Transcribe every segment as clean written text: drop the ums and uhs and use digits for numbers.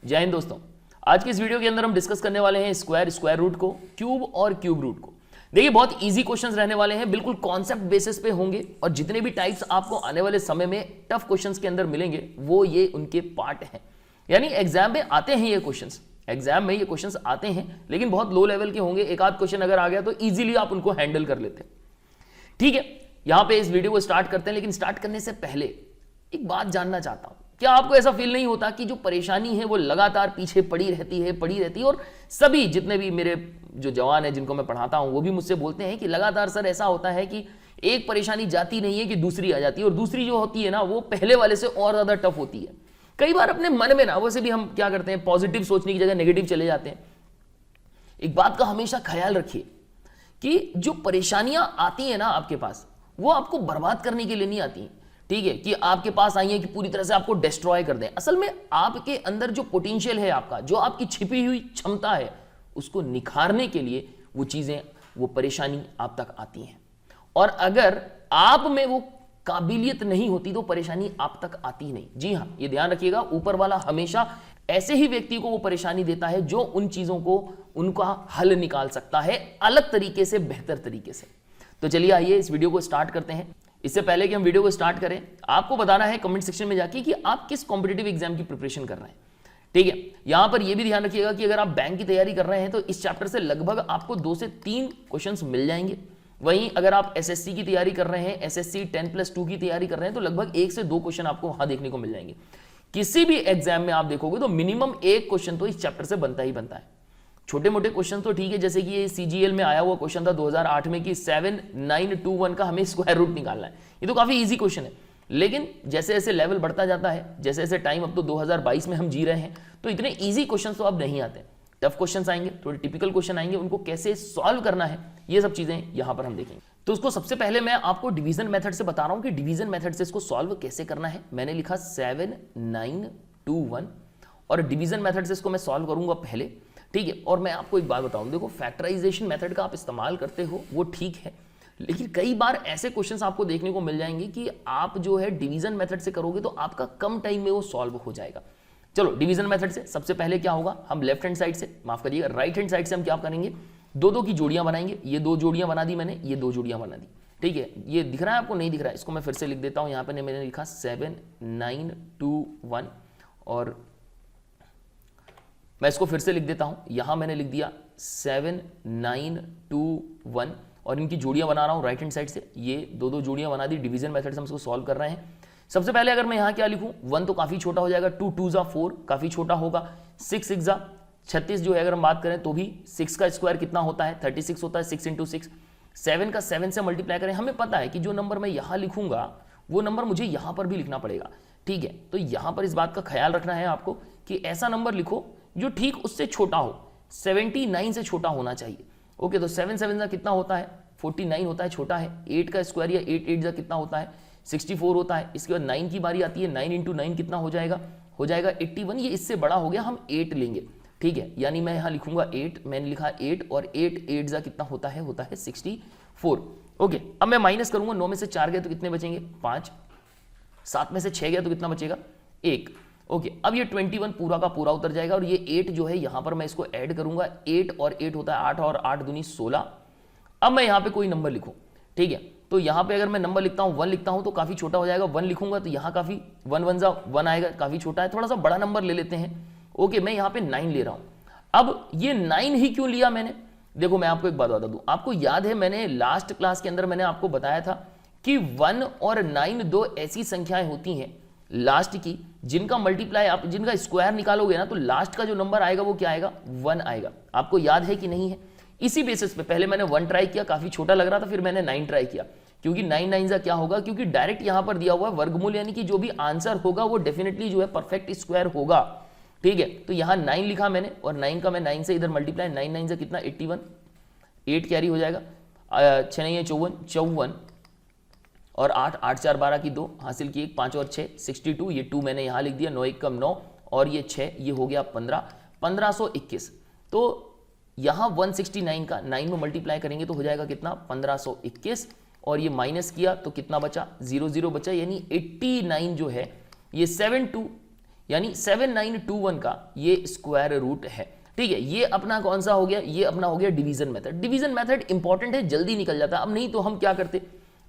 जय हिंद दोस्तों। आज की इस वीडियो के अंदर हम डिस्कस करने वाले हैं स्क्वायर रूट को, क्यूब और क्यूब रूट को। देखिए बहुत इजी क्वेश्चंस रहने वाले हैं, बिल्कुल कॉन्सेप्ट बेसिस पे होंगे और जितने भी टाइप्स आपको आने वाले समय में टफ क्वेश्चंस के अंदर मिलेंगे वो ये उनके पार्ट हैं। यानी एग्जाम में आते हैं ये क्वेश्चंस, एग्जाम में ये क्वेश्चंस आते हैं लेकिन बहुत लो लेवल के होंगे। एक आध क्वेश्चन अगर आ गया तो इजीली आप उनको हैंडल कर लेते हैं। ठीक है, यहां पे इस वीडियो को स्टार्ट करते हैं, लेकिन स्टार्ट करने से पहले एक बात जानना चाहता हूं, क्या आपको ऐसा फील नहीं होता कि जो परेशानी है वो लगातार पीछे पड़ी रहती है और सभी जितने भी मेरे जो जवान है जिनको मैं पढ़ाता हूं वो भी मुझसे बोलते हैं कि लगातार सर ऐसा होता है कि एक परेशानी जाती नहीं है कि दूसरी आ जाती है और दूसरी जो होती है ना वो पहले वाले से और ज्यादा टफ होती है। कई बार अपने मन में ना वैसे भी हम क्या करते हैं, पॉजिटिव सोचने की जगह नेगेटिव चले जाते हैं। एक बात का हमेशा ख्याल रखिए कि जो परेशानियां आती है ना आपके पास वो आपको बर्बाद करने के लिए नहीं आती हैं। ठीक है, कि आपके पास आई है कि पूरी तरह से आपको डिस्ट्रॉय कर दें। असल में आपके अंदर जो पोटेंशियल है आपका, जो आपकी छिपी हुई क्षमता है, उसको निखारने के लिए वो चीजें, वो परेशानी आप तक आती हैं। और अगर आप में वो काबिलियत नहीं होती तो परेशानी आप तक आती नहीं। जी हां, ये ध्यान रखिएगा, ऊपर वाला हमेशा ऐसे ही व्यक्ति को वो परेशानी देता है जो उन चीजों को, उनका हल निकाल सकता है अलग तरीके से, बेहतर तरीके से। तो चलिए आइए इस वीडियो को स्टार्ट करते हैं। इससे पहले कि हम वीडियो को स्टार्ट करें, आपको बताना है कमेंट सेक्शन में जाके कि आप किस कॉम्पिटिटिव एग्जाम की प्रिपरेशन कर रहे हैं। ठीक है, यहां पर यह भी ध्यान रखिएगा कि अगर आप बैंक की तैयारी कर रहे हैं तो इस चैप्टर से लगभग आपको 2 से 3 क्वेश्चंस मिल जाएंगे। वहीं अगर आप एसएससी की तैयारी कर रहे हैं, एसएससी 10+2 की तैयारी कर रहे हैं तो लगभग 1 से 2 क्वेश्चन आपको वहां देखने को मिल जाएंगे। किसी भी एग्जाम में आप देखोगे तो मिनिमम 1 क्वेश्चन तो इस चैप्टर से बनता ही बनता है। छोटे मोटे क्वेश्चन तो ठीक है, जैसे कि ये सीजीएल में आया हुआ क्वेश्चन था 2008 में कि 7921 का हमें स्क्वायर रूट निकालना है। ये तो काफी इजी क्वेश्चन है, लेकिन जैसे जैसे लेवल बढ़ता जाता है, जैसे जैसे टाइम, अब तो 2022 में हम जी रहे हैं, तो इतने इजी क्वेश्चन तो अब नहीं आते। टफ क्वेश्चन आएंगे, थोड़े टिपिकल क्वेश्चन आएंगे, उनको कैसे सॉल्व करना है ये सब चीजें यहां पर हम देखेंगे। तो उसको सबसे पहले मैं आपको डिवीजन मेथड से बता रहा हूं कि डिवीजन मेथड से इसको सॉल्व कैसे करना है। मैंने लिखा 7921 और डिवीजन मेथड से इसको मैं सॉल्व करूंगा पहले। ठीक है, और मैं आपको एक बात बताऊं, देखो फैक्टराइजेशन मेथड का आप इस्तेमाल करते हो वो ठीक है, लेकिन कई बार ऐसे क्वेश्चंस आपको देखने को मिल जाएंगे कि आप जो है डिवीजन मेथड से करोगे तो आपका कम टाइम में वो सॉल्व हो जाएगा। चलो डिवीजन मेथड से सबसे पहले क्या होगा, हम लेफ्ट हैंड साइड से, माफ करिएगा राइट हैंड साइड से हम क्या करेंगे, 2-2 की जोड़ियां बनाएंगे। ये 2 जोड़ियां बना दी मैंने, ये 2 जोड़ियां बना दी। ठीक है, ये दिख रहा है आपको, नहीं दिख रहा है, इसको मैं फिर से लिख देता हूं। यहां पर मैंने लिखा 7921 और मैं इसको फिर से लिख देता हूं। यहां मैंने लिख दिया 7921 और इनकी जोड़ियां बना रहा हूं राइट हैंड साइड से। ये 2-2 जोड़ियां बना दी। डिवीजन मेथड से हम इसको सॉल्व कर रहे हैं। सबसे पहले अगर मैं यहां क्या लिखूं, 1 तो काफी छोटा हो जाएगा, 2 2 4 काफी छोटा होगा, 6 6 36 जो है अगर हम बात करें तो भी 6 का स्क्वायर कितना होता है, 36 होता है, 6 × 6। 7 का 7 से मल्टीप्लाई करें, हमें पता है कि जो नंबर मैं यहां लिखूंगा वो नंबर मुझे यहां पर भी लिखना पड़ेगा। ठीक है, तो यहां पर इस बात का ख्याल रखना है आपको कि ऐसा नंबर लिखो जो ठीक उससे छोटा हो, 79 से छोटा होना चाहिए। ओके, तो 7 7 का कितना होता है, 49 होता है, छोटा है। 8 का स्क्वायर या 8 8 का कितना होता है, 64 होता है। इसके बाद 9 की बारी आती है, 9 × 9 कितना हो जाएगा, 81। ये इससे बड़ा हो गया, हम 8 लेंगे। ठीक है, यानी मैं यहां लिखूंगा 8, मैंने लिखा 8 और 8 8 कितना होता है 64। ओके, अब मैं माइनस करूंगा, 9 में से 4 गए तो कितने बचेंगे, 5। 7 में से 6 गया तो कितना बचेगा, 1। ओके, अब ये 21 पूरा का पूरा उतर जाएगा और ये 8 जो है यहां पर मैं इसको ऐड करूंगा। 8 और 8 होता है 8 और 8 दूनी 16। अब मैं यहां पे कोई नंबर लिखूं। ठीक है, तो यहां पे अगर मैं नंबर लिखता हूं 1 लिखता हूं तो काफी छोटा हो जाएगा। 1 लिखूंगा तो यहां काफी 1 1 1 आएगा, काफी छोटा है। थोड़ा सा बड़ा नंबर ले लेते हैं। ओके, मैं यहां पे 9 ले रहा हूं। अब ये 9 ही क्यों लिया मैंने, देखो मैं आपको एक बात बता दूं, आपको याद है मैंने लास्ट क्लास के अंदर मैंने आपको बताया था कि 1 और 9 2 ऐसी संख्याएं होती हैं लास्ट की जिनका मल्टीप्लाई आप, जिनका स्क्वायर निकालोगे ना तो लास्ट का जो नंबर आएगा वो क्या आएगा, 1 आएगा। आपको याद है कि नहीं है? इसी बेसिस पे पहले मैंने 1 ट्राई किया, काफी छोटा लग रहा था, फिर मैंने 9 ट्राई किया, क्योंकि 9 9 का क्या होगा, क्योंकि डायरेक्ट यहां पर दिया हुआ है वर्गमूल, यानी कि जो भी आंसर होगा वो डेफिनेटली जो है परफेक्ट स्क्वायर होगा। ठीक है, तो यहां 9 लिखा मैंने और 9 का मैं 9 से इधर मल्टीप्लाई, 9 9 से कितना 81, 8 कैरी हो जाएगा, 6 नहीं है 54 और 8 8 4 12 की 2 हासिल की, 5 और 6 62। ये 2 मैंने यहां लिख दिया, 9 1 9 और ये 6, ये हो गया 15, 1521। तो यहां 169 का 9 में मल्टीप्लाई करेंगे तो हो जाएगा कितना, 1521 और ये माइनस किया तो कितना बचा, 0 0 बचा, यानी 89 जो है ये 72 यानी 7921 का ये स्क्वायर रूट है। ठीक है, ये अपना कौन सा हो गया, ये अपना हो गया division method. Division method important है, जल्दी निकल जाता है। अब नहीं तो हम क्या करते,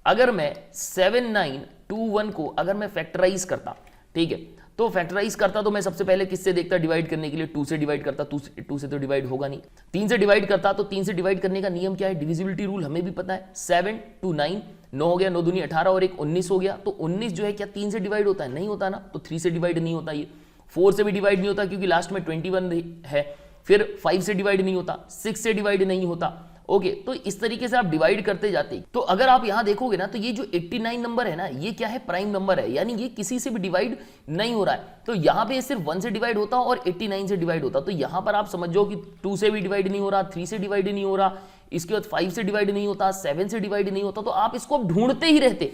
अगर मैं 7921 को अगर मैं फैक्टराइज करता, ठीक है, तो फैक्टराइज करता तो मैं सबसे पहले किससे देखता, डिवाइड करने के लिए 2 से डिवाइड करता, 2 से तो डिवाइड होगा नहीं। 3 से डिवाइड करता, तो 3 से डिवाइड करने का नियम क्या है, डिविजिबिलिटी रूल हमें भी पता है। 7 2 9, 9 हो गया, 9 दूनी 18 और 1 19 हो गया। तो 19 जो है क्या 3 से डिवाइड होता है, नहीं होता ना, तो 3 से डिवाइड नहीं होता। ये 4 से भी डिवाइड नहीं होता क्योंकि लास्ट में 21 है। फिर 5 से डिवाइड नहीं होता, 6 से डिवाइड नहीं होता। ओके, तो इस तरीके से आप डिवाइड करते जाते। तो अगर आप यहां देखोगे ना, तो ये जो 89 नंबर है ना, ये क्या है, प्राइम नंबर है, यानी ये किसी से भी डिवाइड नहीं हो रहा है। तो यहां पे सिर्फ 1 से डिवाइड होता और 89 से डिवाइड होता। तो यहां पर आप समझ जाओ कि 2 से भी डिवाइड नहीं हो रहा, 3 से डिवाइड नहीं हो रहा, इसके बाद 5 से डिवाइड नहीं होता, 7 से डिवाइड नहीं होता। तो आप इसको ढूंढते ही रहते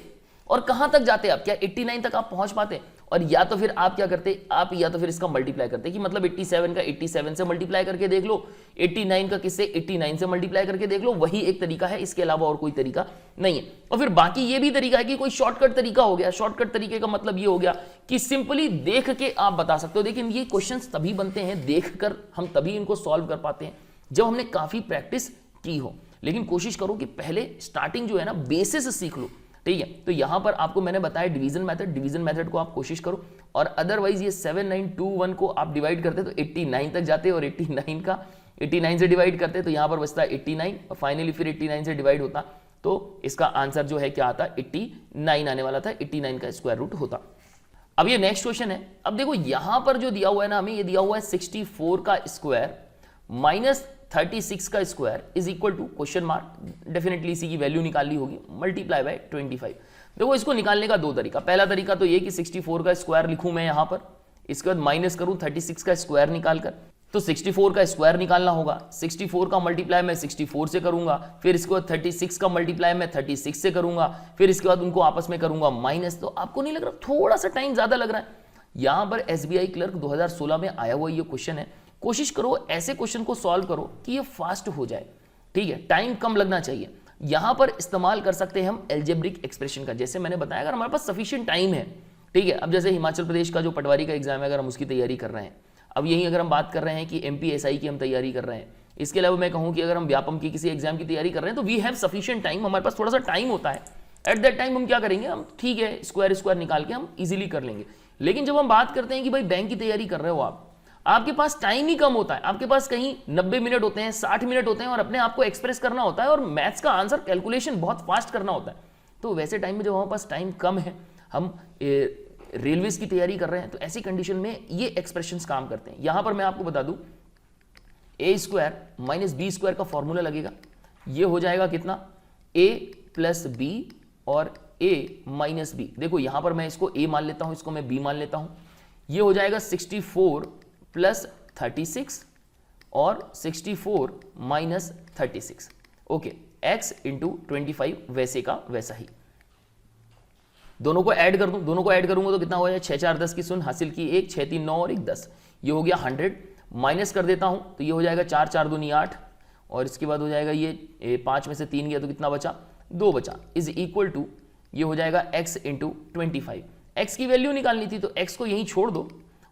और कहां तक जाते आप, क्या 89 तक आप पहुंच पाते, और या तो फिर आप क्या करते, आप या तो फिर इसका मल्टीप्लाई करते कि मतलब 87 का 87 से मल्टीप्लाई करके देख लो, 89 का किससे, 89 से मल्टीप्लाई करके देख लो। वही एक तरीका है, इसके अलावा और कोई तरीका नहीं है। और फिर बाकी ये भी तरीका है कि कोई शॉर्टकट तरीका हो गया। शॉर्टकट तरीके का मतलब ये हो गया कि सिंपली देख के आप बता सकते हो। लेकिन ये क्वेश्चंस तभी बनते हैं, देखकर हम तभी इनको सॉल्व कर पाते हैं जब हमने काफी प्रैक्टिस की हो। लेकिन कोशिश करो कि पहले स्टार्टिंग जो है ना, बेसिस सीख लो। ठीक है, तो यहां पर आपको मैंने बताया डिवीजन मेथड को आप कोशिश करो। और अदरवाइज ये 7921 को आप डिवाइड करते तो 89 तक जाते, और 89 से डिवाइड करते तो यहां पर बचता 89, और फाइनली फिर 89 से डिवाइड होता तो इसका आंसर जो है क्या आता, 89 आने वाला था। 89 का स्क्वायर रूट होता। अब ये नेक्स्ट क्वेश्चन है। अब देखो यहां पर जो दिया हुआ है ना, हमें ये दिया हुआ है 64 का स्क्वायर माइनस 36 का square is equal to question mark. Definitely इसी की वैल्यू निकालनी होगी, मल्टीप्लाई बाय 25। देखो इसको निकालने का दो तरीका। पहला तरीका तो ये कि 64 का स्क्वायर लिखूं मैं यहां पर, इसके बाद माइनस करूं 36 का स्क्वायर निकालकर। तो 64 का स्क्वायर निकालना होगा, 64 का मल्टीप्लाई मैं 64 से करूंगा, फिर इसके बाद 36 का मल्टीप्लाई मैं 36 से करूंगा, फिर इसके बाद उनको आपस में करूंगा माइनस। तो आपको नहीं लग रहा थोड़ा सा टाइम ज्यादा लग रहा है? यहां पर SBI क्लर्क 2016 में आया हुआ ये क्वेश्चन है। कोशिश करो ऐसे क्वेश्चन को सॉल्व करो कि ये फास्ट हो जाए। ठीक है, टाइम कम लगना चाहिए। यहां पर इस्तेमाल कर सकते हैं हम एल्जेब्रिक एक्सप्रेशन का। जैसे मैंने बताया, अगर हमारे पास सफिशिएंट टाइम है, ठीक है, अब जैसे हिमाचल प्रदेश का जो पटवारी का एग्जाम है, अगर हम उसकी तैयारी कर रहे हैं, अब यही अगर हम बात कर रहे हैं कि MPSI की हम तैयारी कर रहे हैं, इसके अलावा मैं कहूं कि अगर हम व्यापम की किसी एग्जाम की तैयारी कर रहे हैं, तो वी हैव सफिशिएंट टाइम, हमारे पास थोड़ा सा टाइम होता है। एट दैट टाइम हम क्या करेंगे, हम ठीक है स्क्वायर निकाल के हम इजीली कर लेंगे। लेकिन जब हम बात करते हैं कि भाई बैंक की तैयारी कर रहे हो आप, आपके पास टाइम ही कम होता है, आपके पास कहीं 90 मिनट होते हैं, 60 मिनट होते हैं, और अपने आप को एक्सप्रेस करना होता है, और मैथ्स का आंसर कैलकुलेशन बहुत फास्ट करना होता है। तो वैसे टाइम में जब हमारे पास टाइम कम है, हम रेलवेज की तैयारी कर रहे हैं, तो ऐसी कंडीशन में ये एक्सप्रेशंस काम करते हैं। यहां पर मैं आपको बता दूं, a square minus B square का फॉर्मूला लगेगा। ये हो जाएगा कितना, a प्लस बी और a माइनस बी। देखो यहां पर मैं इसको a मान लेता हूं, इसको मैं b मान लेता हूं। ये हो जाएगा 64 प्लस 36 और 64 माइनस 36। ओके, x इंटू 25 वैसे का वैसा ही। दोनों को ऐड कर दूं, दोनों को ऐड करूंगा तो कितना हो जाए, 6 4 10 की सुन हासिल की 1, 6 3 9 और 1 10। ये हो गया 100। माइनस कर देता हूं तो ये हो जाएगा 4 4 दूनी 8, और इसके बाद हो जाएगा ये 5 में से 3 गया तो कितना बचा, 2 बचा। इज इक्वल टू ये हो जाएगा x इंटू 25। x की वैल्यू निकालनी थी तो x को यहीं छोड़ दो,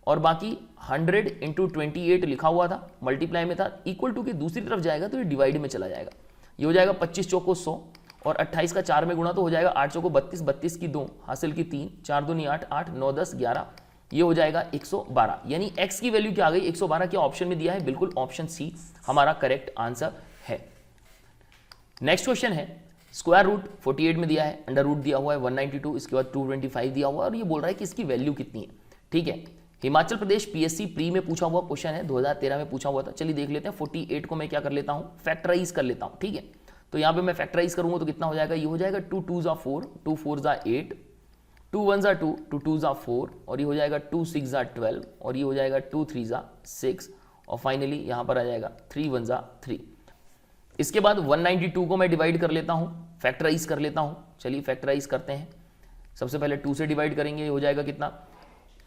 और बाकी 100 इंटू 28 लिखा हुआ था, मल्टीप्लाई में था, इक्वल टू के दूसरी तरफ जाएगा तो ये डिवाइड में चला जाएगा। ये हो जाएगा 25 चौको 100, और 28 का 4 में गुणा तो हो जाएगा 8 चौको 32, 32 की 2 हासिल की 3, 4 दूनी 8, 8 9 10 11, ये हो जाएगा 112। यानी x की वैल्यू क्या आ गई, 112। क्या ऑप्शन में दिया है, बिल्कुल ऑप्शन सी हमारा करेक्ट आंसर है। नेक्स्ट क्वेश्चन है, स्क्वायर रूट 48 में दिया है, अंडर रूट दिया हुआ है 192, इसके बाद 225 दिया हुआ है, और ये बोल रहा है कि इसकी वैल्यू कितनी है। ठीक है, हिमाचल प्रदेश PSC प्री में पूछा हुआ क्वेश्चन है, 2013 में पूछा हुआ था। चलिए देख लेते हैं। 48 को मैं क्या कर लेता हूं, फैक्टराइज कर लेता हूं। ठीक है, तो यहां पे मैं फैक्टराइज करूंगा तो कितना हो जाएगा, ये हो जाएगा 2 2 जा 4, 2 4 जा 8, 2 1 जा 2, 2 2 जा 4, और ये हो जाएगा 2 6 जा 12, और ये हो जाएगा 2 3 जा 6, और फाइनली यहां पर आ जाएगा 3 1 जा 3। इसके बाद 192 को मैं डिवाइड कर लेता हूं, फैक्टराइज कर लेता हूं। चलिए फैक्टराइज करते हैं। सबसे पहले 2 से डिवाइड करेंगे, ये हो जाएगा कितना,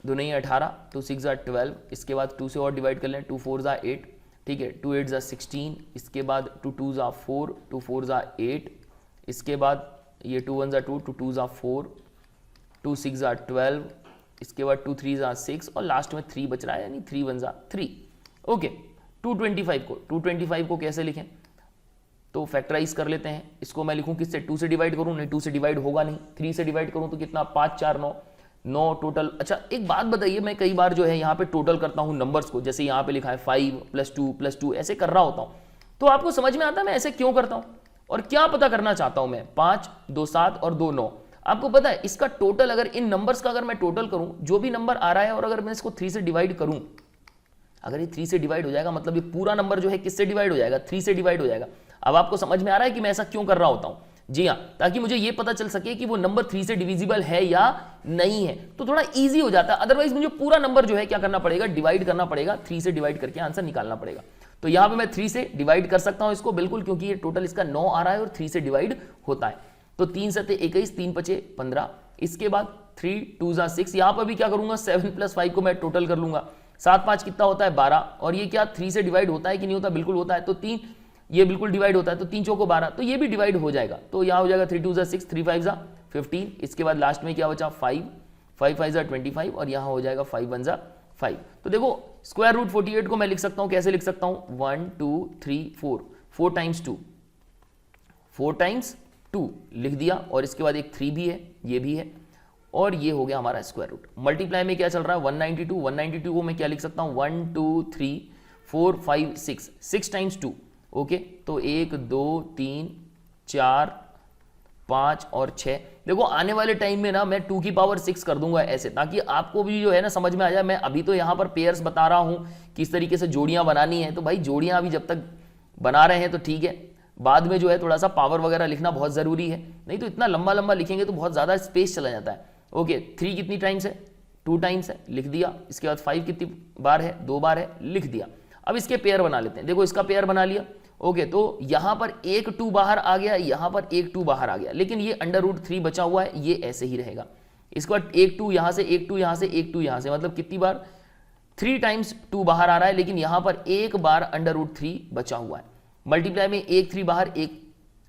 2 नहीं 18, 2 6 जा 12, इसके बाद 2 से और डिवाइड कर लें, 2 4 जा 8, ठीक है, 2 8 जा 16, इसके बाद 2 2 जा 4, 2 4 जा 8, इसके बाद ये 2 1 जा 2, 2 2 जा 4, 2 6 जा 12, इसके बाद 2 3 ज़ा 6 और लास्ट में 3 बच रहा है, यानी 3 1 ज़ा 3। ओके, 225 को कैसे लिखें, तो फैक्टराइज कर लेते हैं। इसको मैं लिखूं किससे, 2 से डिवाइड करूं, नहीं 2 से डिवाइड होगा नहीं, 3 से डिवाइड करूं तो कितना, 5 4 9 9 टोटल। अच्छा एक बात बताइए, मैं कई बार जो है यहाँ पे टोटल करता हूँ नंबर्स को, जैसे यहाँ पे लिखा है 5 + 2 ऐसे कर रहा होता हूँ, तो आपको समझ में आता है मैं ऐसे क्यों करता हूँ और क्या पता करना चाहता हूँ मैं। 5 2 7 और 2 9, आपको पता है इसका टोटल, अगर इन नंबर्स का अगर मैं टोटल करूं, जो भी नंबर आ रहा है और अगर मैं इसको 3 से डिवाइड करूं, अगर ये 3 से डिवाइड हो जाएगा मतलब ये पूरा नंबर जो है किससे डिवाइड हो जाएगा, 3 से डिवाइड हो जाएगा। अब आपको समझ में आ रहा है कि मैं ऐसा क्यों कर रहा होता हूं? जी हाँ, ताकि मुझे ये पता चल सके कि वो नंबर 3 से डिविजिबल है या नहीं है, तो थोड़ा इजी हो जाता है। अदरवाइज मुझे पूरा नंबर जो है क्या करना पड़ेगा, डिवाइड करना पड़ेगा, 3 से डिवाइड करके आंसर निकालना पड़ेगा। तो यहां पे मैं 3 से डिवाइड कर सकता हूं इसको बिल्कुल, क्योंकि ये टोटल इसका 9 आ रहा है और 3 से डिवाइड होता है। तो 3 7 21, 3 5 15, इसके बाद 3 2 ज़ा 6, यहां पर भी क्या करूंगा, 7 + 5 को मैं टोटल कर लूंगा, 7 5 कितना होता है 12, और ये क्या 3 से डिवाइड होता है कि नहीं होता, बिल्कुल होता है। तो 3 ये बिल्कुल डिवाइड होता है, तो 3 चौको 12, तो ये भी डिवाइड हो जाएगा। तो यहाँ हो जाएगा 3 2 ज़ा 6, 3 5 ज़ा 15, इसके बाद लास्ट में क्या बचा 5 5 5 ज़ा 25, और यहाँ हो जाएगा 5 1 ज़ा 5। तो देखो स्क्वायर रूट 48 को मैं लिख सकता हूँ, कैसे लिख सकता हूँ, 1 2 3 4, 4 टाइम्स 2, 4 टाइम्स 2 लिख दिया, और इसके बाद एक 3 भी है, ये भी है, और ये हो गया हमारा स्क्वायर रूट। मल्टीप्लाई में क्या चल रहा है, 192 को मैं क्या लिख सकता हूँ, 1 2 3 4 5 6, 6 टाइम्स 2। ओके, तो 1 2 3 4 5 और 6। देखो आने वाले टाइम में ना मैं 2 की पावर 6 कर दूंगा ऐसे, ताकि आपको भी जो है ना समझ में आ जाए। मैं अभी तो यहाँ पर पेयर्स बता रहा हूँ किस तरीके से जोड़ियाँ बनानी है, तो भाई जोड़ियाँ अभी जब तक बना रहे हैं तो ठीक है, बाद में जो है थोड़ा सा पावर वगैरह लिखना बहुत ज़रूरी है, नहीं तो इतना लंबा लंबा लिखेंगे तो बहुत ज़्यादा स्पेस चला जाता है। ओके, 3 कितनी टाइम्स है, 2 टाइम्स है, लिख दिया। इसके बाद 5 कितनी बार है, 2 बार है, लिख दिया। अब इसके पेयर बना लेते हैं। देखो इसका पेयर बना लिया। ओके, तो यहां पर एक 2 बाहर आ गया, यहां पर एक 2 बाहर आ गया, लेकिन ये √3 बचा हुआ है, ये ऐसे ही रहेगा। इसके बाद एक 2 यहां से, एक 2 यहां से, एक 2 यहां से, मतलब कितनी बार, 3 टाइम्स 2 बाहर आ रहा है, लेकिन यहां पर एक बार √3 बचा हुआ है। मल्टीप्लाई में एक 3 बाहर, एक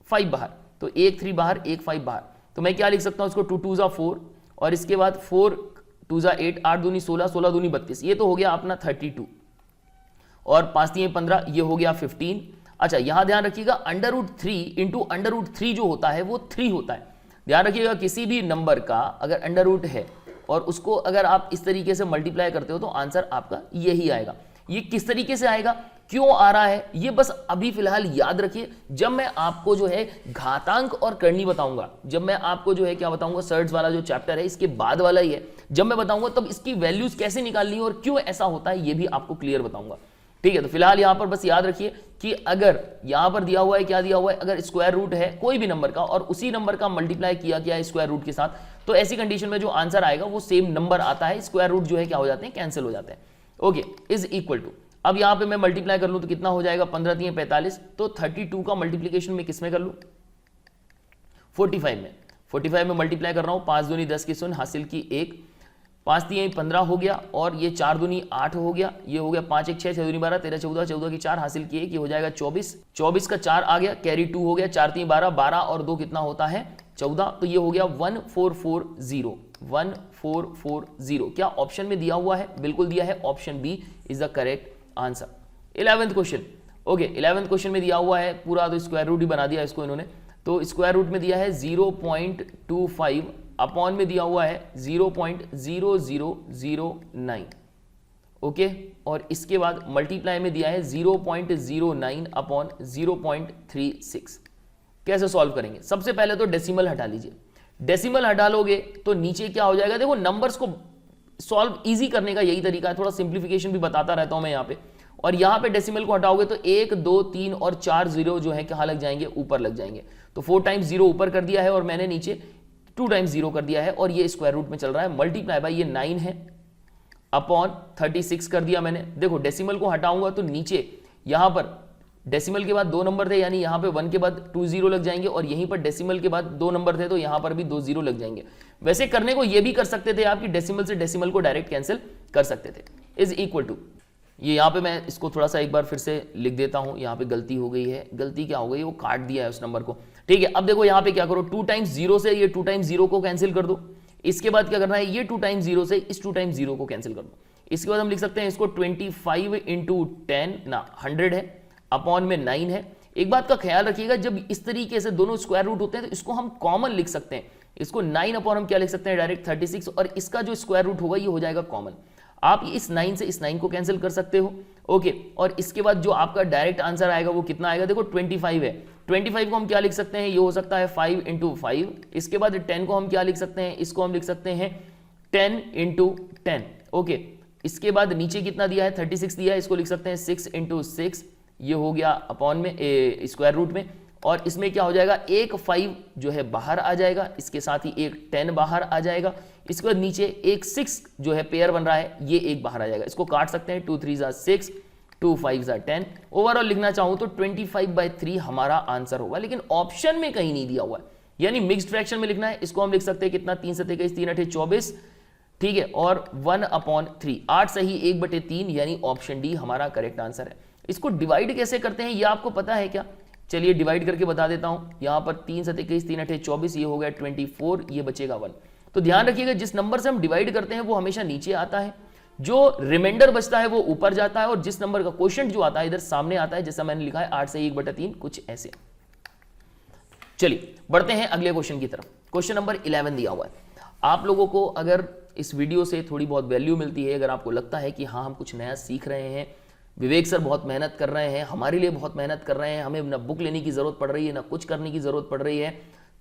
5 बाहर, तो एक 3 बाहर, एक 5 बाहर, तो मैं क्या लिख सकता हूं इसको, 2 2 ज़ा 4, और इसके बाद 4 2 ज़ा 8, 8 दूनी 16, 16 दूनी 32, ये तो हो गया अपना 32, और 5 3 15, ये हो गया 15। अच्छा यहां ध्यान रखिएगा, √3 इंटू √3 जो होता है वो 3 होता है। ध्यान रखिएगा किसी भी नंबर का अगर अंडर है और उसको अगर आप इस तरीके से मल्टीप्लाई करते हो तो आंसर आपका यही आएगा। ये किस तरीके से आएगा, क्यों आ रहा है, ये बस अभी फिलहाल याद रखिए। जब मैं आपको जो है घातांक और करनी बताऊंगा, जब मैं आपको जो है क्या बताऊंगा, सर्ट्स वाला जो चैप्टर है इसके बाद वाला ही है, जब मैं बताऊंगा तब इसकी वैल्यूज कैसे निकालनी है और क्यों ऐसा होता है ये भी आपको क्लियर बताऊंगा। ठीक है, तो फिलहाल यहां पर बस याद रखिए कि अगर यहां पर दिया हुआ है, क्या दिया हुआ है, अगर स्क्वायर रूट है कोई भी नंबर का और उसी नंबर का मल्टीप्लाई किया गया है स्क्वायर रूट के साथ, तो ऐसी कंडीशन में जो आंसर आएगा वो सेम नंबर आता है, स्क्वायर रूट जो है क्या हो जाते हैं, कैंसिल हो जाते हैं। ओके, इज इक्वल टू, अब यहां पे मैं मल्टीप्लाई कर लूं तो कितना हो जाएगा, 15 3 45, तो 32 का मल्टीप्लीकेशन में किसमें कर लूं, 45 में मल्टीप्लाई कर रहा हूं, 5 दूनी 10 की शून्य, हासिल की 1, 5 3 15 हो गया, और ये 4 दूनी 8 हो गया, ये हो गया 5 1 6, 6 दूनी 12, 13 14, 14 की 4, हासिल की 1, ये हो जाएगा 24, 24 का 4 आ गया, कैरी 2 हो गया, 4 3 12, 12 और 2 कितना होता है 14, तो ये हो गया 1440, 1440। क्या ऑप्शन में दिया हुआ है, बिल्कुल दिया है, option B is the correct answer. 11th question, okay 11th question में दिया हुआ है पूरा, तो स्क्वायर रूट ही बना दिया इसको इन्होंने, तो स्क्वायर रूट में दिया है 0.25, अपॉन में दिया हुआ है 0.0009, ओके, और इसके बाद मल्टीप्लाई में दिया है 0.09 अपॉन 0.36। कैसे सॉल्व करेंगे, सबसे पहले तो डेसिमल हटा लीजिए, डेसिमल हटा लोगे तो नीचे क्या हो जाएगा, देखो नंबर्स को सॉल्व इजी करने का यही तरीका है, थोड़ा सिंप्लीफिकेशन भी बताता रहता हूं मैं यहाँ पे, और यहाँ पे डेसिमल को हटाओगे तो 1 2 3 और 4 जीरो जो है कहाँ लग जाएंगे, ऊपर लग जाएंगे, तो 4 टाइम्स 0 ऊपर कर दिया है और मैंने नीचे 2 टाइम्स 0 कर दिया है, और ये स्क्वायर रूट में चल रहा है, मल्टीप्लाई बाय ये 9 है अपॉन 36 कर दिया मैंने। देखो डेसिमल को हटाऊंगा तो नीचे यहाँ पर डेसिमल के बाद 2 नंबर थे, यानी यहाँ पे 1 के बाद 2 जीरो लग जाएंगे, और यहीं पर डेसिमल के बाद 2 नंबर थे तो यहाँ पर भी 2 जीरो लग जाएंगे। वैसे करने को ये भी कर सकते थे आप कि डेसिमल से डेसिमल को डायरेक्ट कैंसिल कर सकते थे। इज इक्वल टू, ये यहाँ पे मैं इसको थोड़ा सा एक बार फिर से लिख देता हूँ, यहाँ पे गलती हो गई है, गलती क्या हो गई, वो काट दिया है उस नंबर को। ठीक है, अब देखो यहाँ पे क्या करो, 2 टाइम्स 0 से ये 2 टाइम्स 0 को कैंसिल कर दो, इसके बाद क्या करना है, ये 2 टाइम्स 0 से इस 2 टाइम्स 0 को कैंसिल कर दो। इसके बाद हम लिख सकते हैं इसको 25 इंटू 10 ना 100 है, अपॉन में 9 है। एक बात का ख्याल रखिएगा, जब इस तरीके से दोनों स्क्वायर रूट होते हैं तो इसको हम कॉमन लिख सकते हैं। इसको 9 अपॉन हम क्या लिख सकते हैं, डायरेक्ट 36, और इसका जो स्क्वायर रूट होगा ये हो जाएगा कॉमन। आप इस 9 से इस 9 को कैंसिल कर सकते हो। ओके, और इसके बाद जो आपका डायरेक्ट आंसर आएगा वो कितना आएगा, देखो 25 है। 25 को हम क्या लिख सकते हैं, ये हो सकता है 5 इंटू 5। इसके बाद 10 को हम क्या लिख सकते हैं, इसको हम लिख सकते हैं 10 इंटू 10। ओके, इसके बाद नीचे कितना दिया है, 36 दिया है, इसको लिख सकते हैं 6 इंटू 6, ये हो गया अपॉन में स्क्वायर रूट में। और इसमें क्या हो जाएगा, एक 5 जो है बाहर आ जाएगा, इसके साथ ही एक 10 बाहर आ जाएगा। इसके बाद नीचे एक 6 जो है पेयर बन रहा है, ये एक बाहर आ जाएगा। इसको काट सकते हैं, 2 3 6, 2 5 10। ओवरऑल लिखना चाहूं तो 25/3 हमारा आंसर होगा, लेकिन ऑप्शन में कहीं नहीं दिया हुआ है, यानी मिक्स्ड फ्रैक्शन में लिखना है। इसको हम लिख सकते हैं कितना, 3 7 21 3 8 24, ठीक है, और 1/3, 8 सही 1/3, यानी ऑप्शन डी हमारा करेक्ट आंसर है। इसको डिवाइड कैसे करते हैं ये आपको पता है क्या, चलिए डिवाइड करके बता देता हूं। यहां पर 3 7 21 3 8 24, ये हो गया 24, ये बचेगा 1। तो ध्यान रखिएगा, जिस नंबर से हम डिवाइड करते हैं वो हमेशा नीचे आता है, जो रिमाइंडर बचता है वो ऊपर जाता है, और जिस नंबर का क्वोशिएंट जो आता है इधर सामने आता है, जैसा मैंने लिखा है 8 से 1/3, कुछ ऐसे। चलिए बढ़ते हैं अगले क्वेश्चन की तरफ। क्वेश्चन नंबर 11 दिया हुआ है। आप लोगों को अगर इस वीडियो से थोड़ी बहुत वैल्यू मिलती है, अगर आपको लगता है कि हाँ हम कुछ नया सीख रहे हैं, विवेक सर बहुत मेहनत कर रहे हैं, हमारे लिए बहुत मेहनत कर रहे हैं, हमें ना बुक लेने की जरूरत पड़ रही है ना कुछ करने की जरूरत पड़ रही है,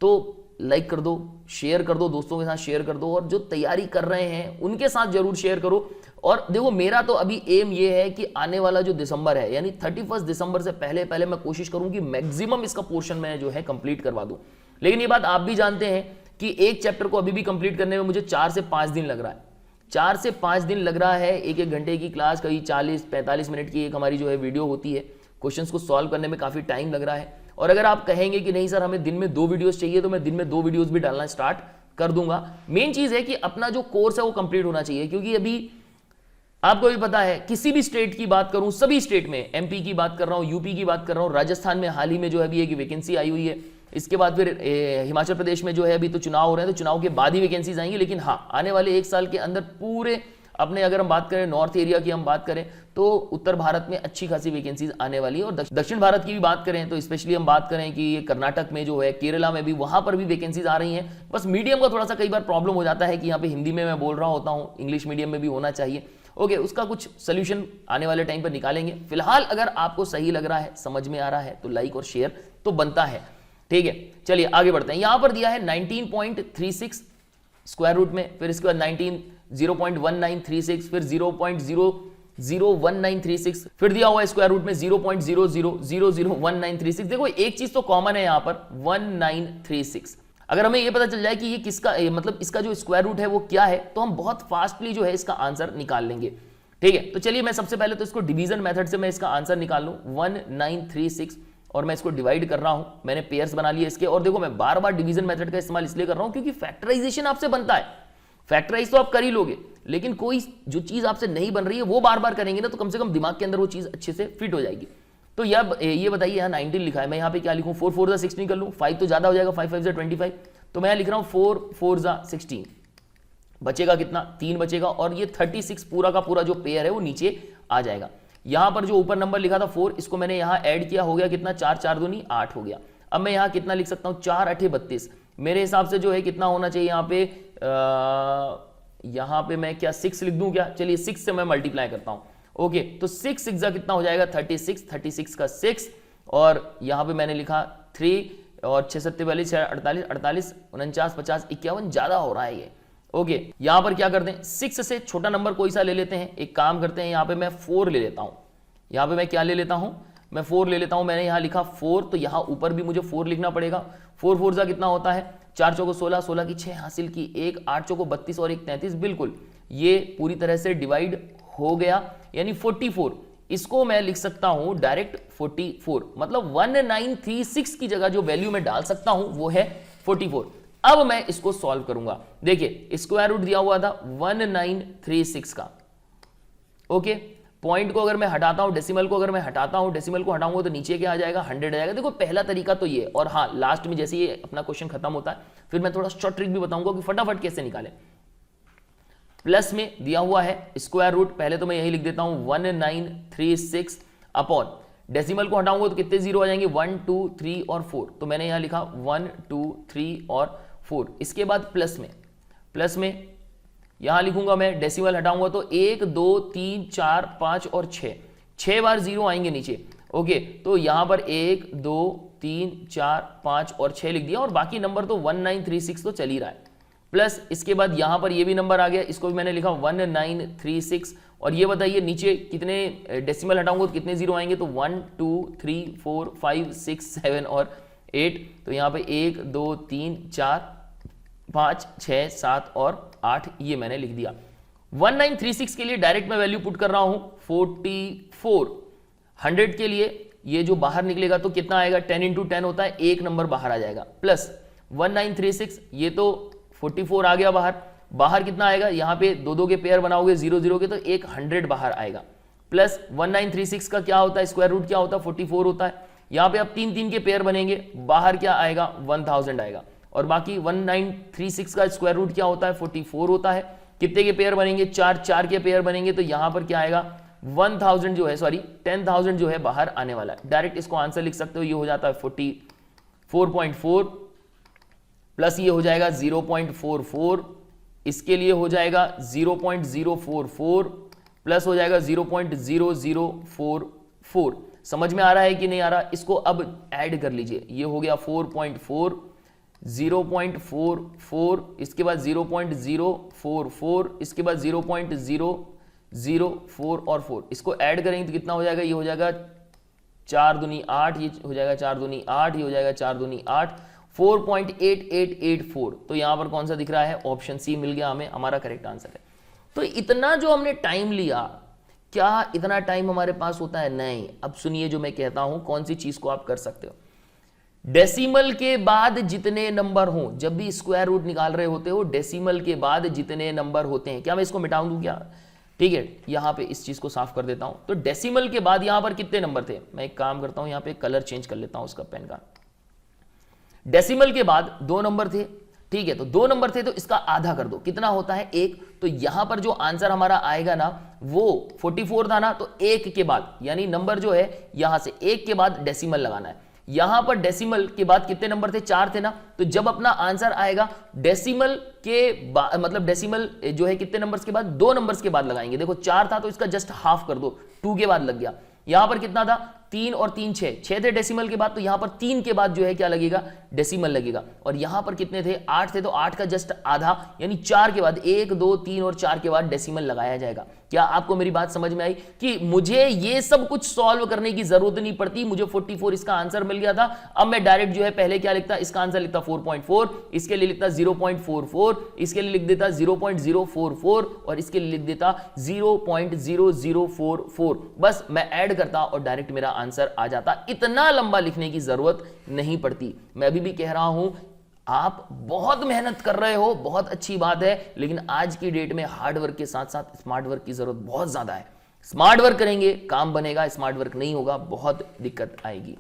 तो लाइक कर दो, शेयर कर दो, दोस्तों के साथ शेयर कर दो, और जो तैयारी कर रहे हैं उनके साथ जरूर शेयर करो। और देखो, मेरा तो अभी एम ये है कि आने वाला जो दिसंबर है, यानी 31 दिसंबर से पहले पहले मैं कोशिश करूं कि मैक्सिमम इसका पोर्शन मैं जो है कंप्लीट करवा दूं। लेकिन ये बात आप भी जानते हैं कि एक चैप्टर को अभी भी कंप्लीट करने में मुझे 4 से 5 दिन लग रहा है। 4 से 5 दिन लग रहा है, एक घंटे की क्लास, कहीं 40-45 मिनट की एक हमारी जो है वीडियो होती है। क्वेश्चंस को सॉल्व करने में काफ़ी टाइम लग रहा है। और अगर आप कहेंगे कि नहीं सर हमें दिन में 2 वीडियोस चाहिए, तो मैं दिन में 2 वीडियोस भी डालना स्टार्ट कर दूंगा। मेन चीज़ है कि अपना जो कोर्स है वो कंप्लीट होना चाहिए, क्योंकि अभी आपको भी पता है, किसी भी स्टेट की बात करूं, सभी स्टेट में, एमपी की बात कर रहा हूं, यूपी की बात कर रहा हूं, राजस्थान में हाल ही में जो है अभी एक वैकेंसी आई हुई है। इसके बाद फिर हिमाचल प्रदेश में जो है अभी तो चुनाव हो रहे हैं, तो चुनाव के बाद ही वैकेंसीज आएंगी। लेकिन हाँ, आने वाले 1 साल के अंदर पूरे अपने, अगर हम बात करें नॉर्थ एरिया की हम बात करें, तो उत्तर भारत में अच्छी खासी वैकेंसीज आने वाली है। और दक्षिण भारत की भी बात करें तो स्पेशली हम बात करें कि ये कर्नाटक में जो है, केरला में भी, वहां पर भी वैकेंसीज आ रही हैं। बस मीडियम का थोड़ा सा कई बार प्रॉब्लम हो जाता है कि यहाँ पे हिंदी में मैं बोल रहा होता हूँ, इंग्लिश मीडियम में भी होना चाहिए। ओके, उसका कुछ सोल्यूशन आने वाले टाइम पर निकालेंगे। फिलहाल अगर आपको सही लग रहा है, समझ में आ रहा है, तो लाइक और शेयर तो बनता है, ठीक है। चलिए आगे बढ़ते हैं। यहां पर दिया है 19.36 स्क्वायर रूट में, फिर इसके बाद 0.1936, फिर 0.001936, फिर दिया हुआ है स्क्वायर रूट में 0.00001936। देखो एक चीज तो कॉमन है यहां पर, 1936। अगर हमें यह पता चल जाए कि ये किसका, मतलब इसका जो स्क्वायर रूट है वो क्या है, तो हम बहुत फास्टली जो है इसका आंसर निकाल लेंगे, ठीक है। तो चलिए मैं सबसे पहले तो इसको डिवीजन मेथड से मैं इसका आंसर निकाल लूं, 1936, और मैं इसको डिवाइड कर रहा हूं। मैंने पेयर्स बना लिए इसके, और देखो मैं बार बार डिवीजन मेथड का इस्तेमाल इसलिए कर रहा हूं क्योंकि फैक्टराइजेशन आपसे बनता है। फैक्टराइज तो आप कर ही लोगे, लेकिन कोई जो चीज आपसे नहीं बन रही है वो बार बार करेंगे ना, तो कम से कम दिमाग के अंदर वो चीज अच्छे से फिट हो जाएगी। तो ये बताइए, यहाँ 19 लिखा है, मैं यहाँ पे क्या लिखूं, 4 4 16 कर लूं, 5 तो ज्यादा हो जाएगा, 5 5 25, तो मैं लिख रहा हूं 4 4 16। बचेगा कितना, 3 बचेगा, और ये 36 पूरा का पूरा जो पेयर है वो नीचे आ जाएगा। यहां पर जो ऊपर नंबर लिखा था 4, इसको मैंने यहां ऐड किया, हो गया कितना, 4 4 दूनी 8 हो गया। अब मैं यहां कितना लिख सकता हूं, 4 8 32। मेरे हिसाब से जो है कितना होना चाहिए यहां पे मैं क्या 6 लिख दूं क्या, चलिए 6 से मैं मल्टीप्लाई करता हूं। ओके, तो 6 6 जा कितना हो जाएगा, 36, 36 का 6, और यहां पे मैंने लिखा 3, और 6 7 42 48 48 49 50 51, ज्यादा हो रहा है ये। ओके, यहां पर क्या करते हैं, 6 से छोटा नंबर कोई सा ले लेते हैं, एक काम करते हैं, यहां पे मैं 4 ले लेता हूं। यहां पे मैं क्या ले लेता हूं, मैं 4 ले लेता हूं। मैंने यहां लिखा 4, तो यहां ऊपर भी मुझे 4 लिखना पड़ेगा। 4 4 जा कितना होता है, 4 चौको 16, 16 की 6 हासिल की 1, 8 चौको 32 और 1 33, बिल्कुल ये पूरी तरह से डिवाइड हो गया, यानी 44। इसको मैं लिख सकता हूं डायरेक्ट 44, मतलब 1936 की जगह जो वैल्यू मैं डाल सकता हूं वो है 44। अब मैं इसको सॉल्व करूंगा। देखिए स्क्वायर रूट दिया हुआ था 1936 का, ओके। पॉइंट को अगर मैं हटाता हूं, डेसिमल को अगर मैं हटाता हूं, डेसिमल को हटाऊंगा तो नीचे क्या आ जाएगा 100 आ जाएगा। देखो पहला तरीका तो ये, और हाँ लास्ट में जैसे ये अपना क्वेश्चन खत्म होता है फिर मैं थोड़ा शॉर्ट ट्रिक भी बताऊंगा कि फटाफट कैसे निकालें। प्लस में दिया हुआ है स्क्वायर रूट, पहले तो मैं यही लिख देता हूं 1936 अपॉन, डेसिमल को हटाऊंगा तो कितने जीरो आ जाएंगे 1 2 3 और 4, तो मैंने यहां लिखा 1 2 3 और 4। इसके बाद प्लस में यहां लिखूंगा मैं, डेसिमल हटाऊंगा तो 1 2 3 4 5 और 6 बार जीरो आएंगे नीचे। ओके, तो यहां पर 1 2 3 4 5 और 6 लिख दिया, और बाकी नंबर तो 1936 तो चल ही रहा है। प्लस इसके बाद यहां पर ये भी नंबर आ गया, इसको भी मैंने लिखा 1936, और ये बताइए नीचे कितने डेसिमल हटाऊंगा तो कितने जीरो आएंगे, तो 1 2 3 4 5 6 7 और 8, तो यहां पे 1 2 3 4 5 6 7 और 8 ये मैंने लिख दिया। 1936 के लिए डायरेक्ट मैं वैल्यू पुट कर रहा हूं 44, 100 के लिए ये जो बाहर निकलेगा तो कितना आएगा, 10 इंटू 10 होता है, एक नंबर बाहर आ जाएगा, प्लस 1936 ये तो 44 आ गया बाहर कितना आएगा, यहां पे दो दो के पेयर बनाओगे 0 0 के तो एक 100 बाहर आएगा, प्लस 1936 का क्या होता है, स्क्वायर रूट क्या होता है 44 होता है, यहां पे अब 3 3 के पेयर बनेंगे, बाहर क्या आएगा 1000 आएगा, और बाकी 1936 का स्क्वायर रूट क्या होता है 44 होता है, कितने के पेयर बनेंगे 4 के पेयर बनेंगे, तो यहां पर क्या आएगा 1000 जो है, सॉरी 10,000 जो है बाहर आने वाला है। डायरेक्ट इसको आंसर लिख सकते हो, ये हो जाता है 44.4 प्लस ये हो जाएगा 0.44, इसके लिए हो जाएगा 0.044 प्लस हो जाएगा 0.0044। समझ में आ रहा है कि नहीं आ रहा, इसको अब ऐड कर लीजिए, ये हो गया 4.4, 0.44, इसके बाद 0.044, इसके बाद 0.004 और 4, इसको ऐड करेंगे तो कितना हो जाएगा, ये हो जाएगा 4 दूनी 8, ये हो जाएगा 4 दूनी 8, ये हो जाएगा 4 दूनी 8, 4.8884। तो यहां पर कौन सा दिख रहा है, ऑप्शन सी मिल गया हमें, हमारा करेक्ट आंसर है। तो इतना जो हमने टाइम लिया, क्या इतना टाइम हमारे पास होता है, नहीं। अब सुनिए जो मैं कहता हूं, कौन सी चीज को आप कर सकते हो, डेसिमल के बाद जितने नंबर हो, जब भी स्क्वायर रूट निकाल रहे होते हो, डेसिमल के बाद जितने नंबर होते हैं, क्या मैं इसको मिटा दूं क्या, ठीक है, यहां पे इस चीज को साफ कर देता हूं। तो डेसिमल के बाद यहां पर कितने नंबर थे, मैं एक काम करता हूं, यहां पे कलर चेंज कर लेता हूं उसका पेन का। डेसिमल के बाद 2 नंबर थे, ठीक है, तो 2 नंबर थे तो इसका आधा कर दो, कितना होता है 1। तो यहां पर जो आंसर हमारा आएगा ना वो 44 था ना, तो 1 के बाद, यानी नंबर जो है यहां से 1 के बाद डेसिमल लगाना है। यहां पर डेसिमल के बाद कितने नंबर थे, 4 थे ना, तो जब अपना आंसर आएगा डेसिमल के बाद, मतलब डेसिमल जो है कितने नंबर्स के बाद, 2 नंबर्स के बाद लगाएंगे। देखो 4 था तो इसका जस्ट हाफ कर दो, 2 के बाद लग गया। यहां पर कितना था, 3 और 3 6 थे डेसिमल के बाद, तो यहां पर 3 के बाद जो है क्या लगेगा, डेसिमल लगेगा। और यहां पर कितने थे, 8 थे, तो 8 का जस्ट आधा, यानी 4 के बाद 1 2 3 और 4 के बाद डेसिमल लगाया जाएगा। क्या आपको मेरी बात समझ में आई कि मुझे ये सब कुछ सॉल्व करने की जरूरत नहीं पड़ती, मुझे 44 इसका आंसर मिल गया था। अब मैं डायरेक्ट जो है पहले क्या लिखता, इसका आंसर लिखता 4.4, इसके लिए लिखता 0.44, इसके लिए लिख देता 0.044 और इसके लिए लिख देता 0.0044। बस मैं ऐड करता और डायरेक्ट मेरा आंसर आ जाता। इतना लंबा लिखने की जरूरत नहीं पड़ती। मैं अभी भी कह रहा हूं, आप बहुत मेहनत कर रहे हो, बहुत अच्छी बात है, लेकिन आज की डेट में हार्ड वर्क के साथ साथ स्मार्ट वर्क की जरूरत बहुत ज्यादा है। स्मार्ट वर्क करेंगे काम बनेगा, स्मार्ट वर्क नहीं होगा बहुत दिक्कत आएगी।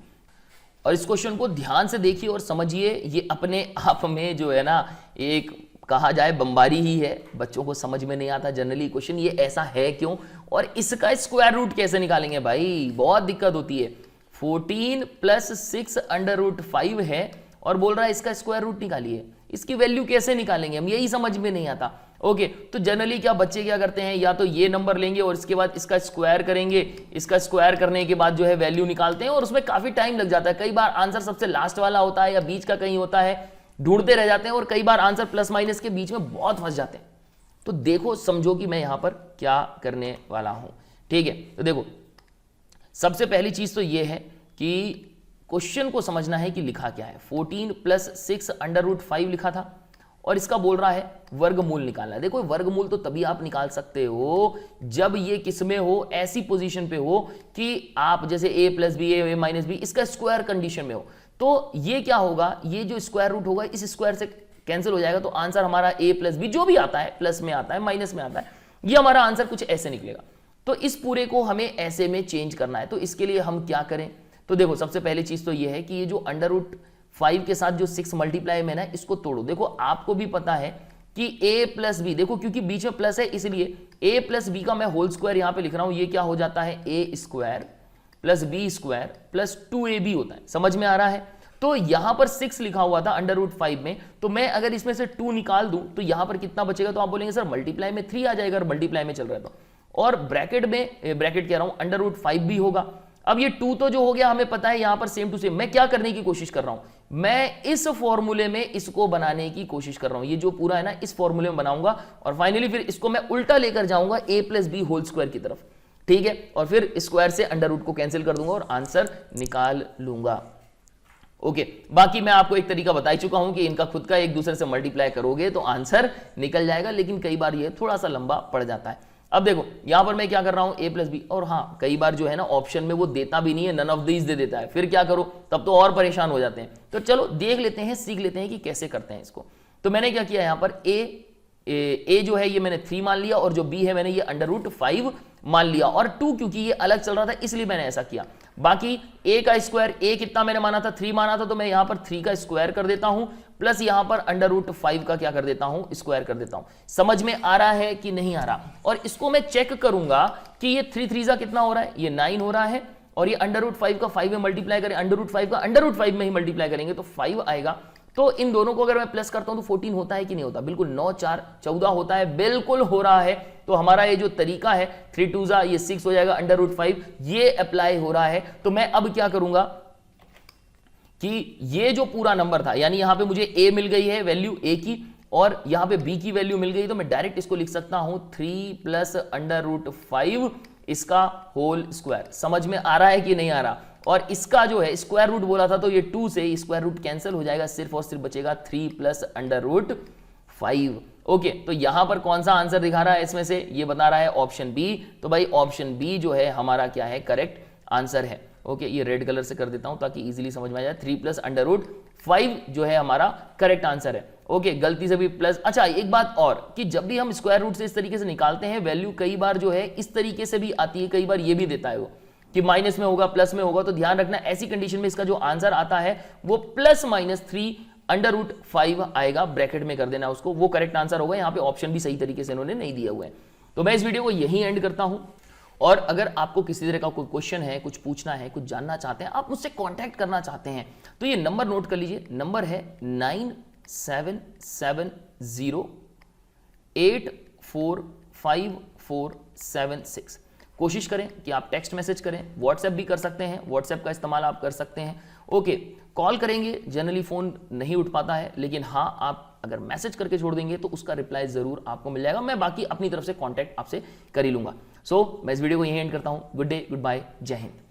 और इस क्वेश्चन को ध्यान से देखिए और समझिए, ये अपने आप में जो है ना एक कहा जाए बमबारी ही है। बच्चों को समझ में नहीं आता जनरली क्वेश्चन ये ऐसा है क्यों, और इसका स्क्वायर रूट कैसे निकालेंगे भाई, बहुत दिक्कत होती है। 14 + 6 √5 है और बोल रहा है इसका स्क्वायर रूट निकालिए, इसकी वैल्यू कैसे निकालेंगे हम, यही समझ में नहीं आता। ओके, तो जनरली क्या बच्चे क्या करते हैं, या तो ये नंबर लेंगे और इसके बाद इसका स्क्वायर करेंगे, इसका स्क्वायर करने के बाद जो है वैल्यू निकालते हैं, और उसमें काफी टाइम लग जाता है। कई बार आंसर सबसे लास्ट वाला होता है या बीच का कहीं होता है, ढूंढते रह जाते हैं, और कई बार आंसर प्लस माइनस के बीच में बहुत फंस जाते हैं। तो देखो समझो कि मैं यहां पर क्या करने वाला हूं, ठीक है। तो देखो सबसे पहली चीज तो ये है कि क्वेश्चन को समझना है कि लिखा क्या है। 14 + 6 √5 लिखा था और इसका बोल रहा है वर्गमूल निकालना है। देखो वर्गमूल तो तभी आप निकाल सकते हो जब ये किसमें हो, ऐसी पोजीशन पे हो कि आप जैसे a + b a - b इसका स्क्वायर कंडीशन में हो। तो ये क्या होगा, ये जो स्क्वायर रूट होगा इस स्क्वायर से कैंसिल हो जाएगा, तो आंसर हमारा a + b जो भी आता है, प्लस में आता है माइनस में आता है, ये हमारा आंसर कुछ ऐसे निकलेगा। तो इस पूरे को हमें ऐसे में चेंज करना है। तो इसके लिए हम क्या करें, तो देखो सबसे पहले चीज तो ये है कि ये जो √5 के साथ जो 6 मल्टीप्लाई में ना इसको तोड़ो। देखो आपको भी पता है कि a प्लस बी, देखो क्योंकि बीच में प्लस है इसलिए a प्लस बी का मैं होल स्क्वायर यहां पे लिख रहा हूं, ये क्या हो जाता है a square plus B square plus 2ab होता है। समझ में आ रहा है। तो यहां पर 6 लिखा हुआ था √5 में, तो मैं अगर इसमें से 2 निकाल दूं तो यहां पर कितना बचेगा, तो आप बोलेंगे सर मल्टीप्लाई में 3 आ जाएगा, और मल्टीप्लाई में चल रहा था, और ब्रैकेट में ब्रैकेट कह रहा हूं √5 भी होगा। अब ये 2 तो जो हो गया हमें पता है यहां पर सेम टू सेम। मैं क्या करने की कोशिश कर रहा हूं, मैं इस फॉर्मूले में इसको बनाने की कोशिश कर रहा हूं, ये जो पूरा है ना इस फॉर्मूले में बनाऊंगा, और फाइनली फिर इसको मैं उल्टा लेकर जाऊंगा a plus B whole square की तरफ, ठीक है, और फिर स्क्वायर से √ को कैंसिल कर दूंगा और आंसर निकाल लूंगा। ओके, बाकी मैं आपको एक तरीका बता चुका हूं कि इनका खुद का एक दूसरे से मल्टीप्लाई करोगे तो आंसर निकल जाएगा, लेकिन कई बार ये थोड़ा सा लंबा पड़ जाता है। अब देखो यहां पर मैं क्या कर रहा हूं a प्लस बी, और हाँ कई बार जो है ना ऑप्शन में वो देता भी नहीं है, नन ऑफ दीज दे देता है, फिर क्या करो, तब तो और परेशान हो जाते हैं। तो चलो देख लेते हैं, सीख लेते हैं कि कैसे करते हैं इसको। तो मैंने क्या किया, यहां पर a जो है ये मैंने 3 मान लिया, और जो b है मैंने ये √5 मान लिया, और 2 क्योंकि ये अलग चल रहा था इसलिए मैंने ऐसा किया। बाकी a का स्क्वायर, a कितना मैंने माना था, 3 माना था, तो मैं यहां पर 3 का स्क्वायर कर देता हूं, प्लस यहां पर √5 का क्या कर देता हूं, स्क्वायर कर देता हूं। समझ में आ रहा है कि नहीं आ रहा। और इसको मैं चेक करूंगा कि ये 3 3 कितना हो रहा है, ये 9 हो रहा है, और ये √5 का 5 में मल्टीप्लाई करें, √5 का √5 में ही मल्टीप्लाई करेंगे तो 5 आएगा। तो इन दोनों को अगर मैं प्लस करता हूं तो 14 होता है कि नहीं होता, बिल्कुल 9 4 14 होता है, बिल्कुल हो रहा है। तो हमारा ये जो तरीका है 3 2 ये 6 हो जाएगा, √5 ये अप्लाई हो रहा है। तो मैं अब क्या करूंगा कि ये जो पूरा नंबर था, यानी यहां पे मुझे a मिल गई है वैल्यू a की, और यहां पे b की वैल्यू मिल गई, तो मैं डायरेक्ट इसको लिख सकता हूं 3 प्लस √5 इसका होल स्क्वायर। समझ में आ रहा है कि नहीं आ रहा। और इसका जो है स्क्वायर रूट बोला था, तो ये 2 से स्क्वायर रूट कैंसिल हो जाएगा, सिर्फ और सिर्फ बचेगा 3 प्लस √5। ओके, तो यहां पर कौन सा आंसर दिखा रहा है इसमें से, ये बता रहा है ऑप्शन बी। तो भाई ऑप्शन बी जो है हमारा क्या है, करेक्ट आंसर है। ओके, ये रेड कलर से कर देता हूं ताकि इजीली समझ में आ जाए। 3 प्लस √5 जो है हमारा करेक्ट आंसर है। ओके, गलती से भी प्लस। अच्छा एक बात और, कि जब भी हम स्क्वायर रूट से इस तरीके से निकालते हैं वैल्यू, कई बार जो है इस तरीके से भी आती है, कई बार ये भी देता है वो कि माइनस में होगा प्लस में होगा। तो ध्यान रखना ऐसी कंडीशन में इसका जो आंसर आता है वो ±3 √5 आएगा, ब्रैकेट में कर देना उसको, वो करेक्ट आंसर होगा। यहाँ पे ऑप्शन भी सही तरीके से इन्होंने नहीं दिया हुआ है। तो मैं इस वीडियो को यहीं एंड करता हूं, और अगर आपको किसी तरह का कोई क्वेश्चन है, कुछ पूछना है, कुछ जानना चाहते हैं, आप मुझसे कांटेक्ट करना चाहते हैं, तो ये नंबर नोट कर लीजिए। नंबर है 9770845476। कोशिश करें कि आप टेक्स्ट मैसेज करें, व्हाट्सएप भी कर सकते हैं, व्हाट्सएप का इस्तेमाल आप कर सकते हैं। ओके, कॉल करेंगे जनरली फ़ोन नहीं उठ पाता है, लेकिन हाँ आप अगर मैसेज करके छोड़ देंगे तो उसका रिप्लाई ज़रूर आपको मिल जाएगा। मैं बाकी अपनी तरफ से कांटेक्ट आपसे कर ही लूँगा। सो मैं इस वीडियो को यहीं एंड करता हूँ। गुड डे, गुड बाय, जय हिंद।